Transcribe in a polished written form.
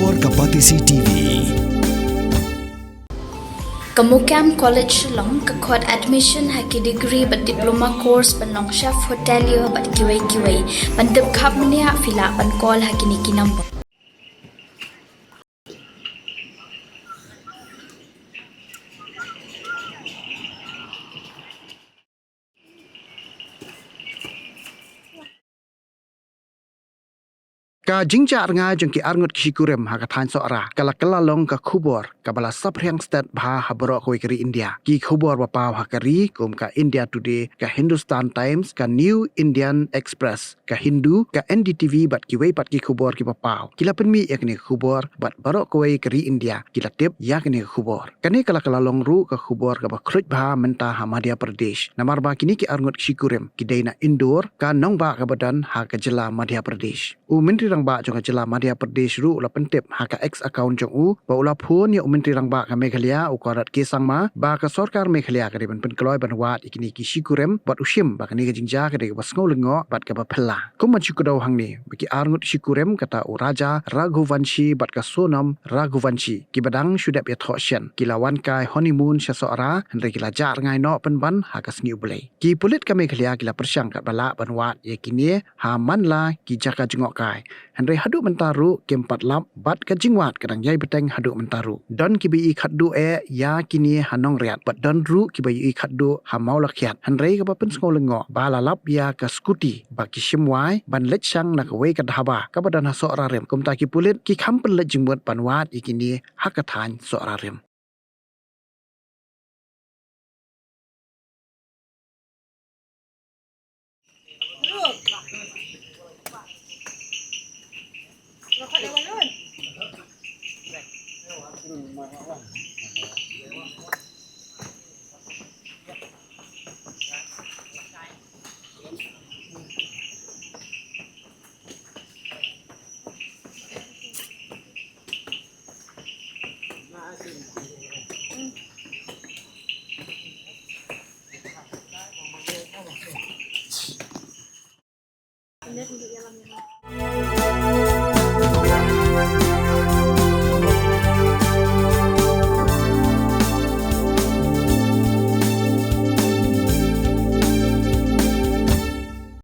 Kubor Kapatisi TV. Kamukam College Shillong kakot admission haki degree but diploma course panong chef hotelier but kiway pandep khap mania fila pan call haki niki number. Ka jingja nga jengki arngut kishikurem hakathan soara kala long ka khubor kabala sapriang stat bha habro koi kari India ki khubor bapaw hakari kum ka India Today ka Hindustan Times ka New Indian Express ka Hindu ka NDTV bat ki wei pat ki khubor ki bapaw kila penmi yakni khubor bat baro koi kari India kila tip yakni khubor kani kala long ru ka khubor ka ba khruj bha menta ha Madhya Pradesh namar ba kini ki arngut kishikurem ki deina indoor ka nong ba ka badan ha ka jela Madhya Pradesh u menteri rangba jong jela Madhya Pradesh ru la pentip ha ka ex account jong u ba ula phun ya menteri rangba ka Meghalaya u korat ke sangma ba ka sarkar Meghalaya ka ban penkloi ban wat ikini ki shikurem bat ushim ba kani ka jingja ka de ba sngo lengo bat ka ba phela kum chikudaw hangni baki arngut shikurem kata u raja Raghuvanshi bat ka sonam Raghuvanshi ki badang shudap ya thoshen kilawan kai honeymoon sha soara henre kila jar ngai no ban ha ka sngiu bulai ki pulit ka Meghalaya kila persyang kat bala ban wat ya kini ha manla ki jaka jengok kai henre hadu mentaru kempat lap bat ka jingwat kadang yai beteng hadu mentaru don ki bi khaddu e ya kini hanong riat bat don ru ki bi khaddu ha mau lakhiat henre ka ba pen sngo lengo bala lap ya ka skuti ba ki shimwai ban lech sang na ka wei ka dhaba ka badan ha so rarem kum ta ki pulit ki kham pen lech jingwat panwat ikini hakathan so rarem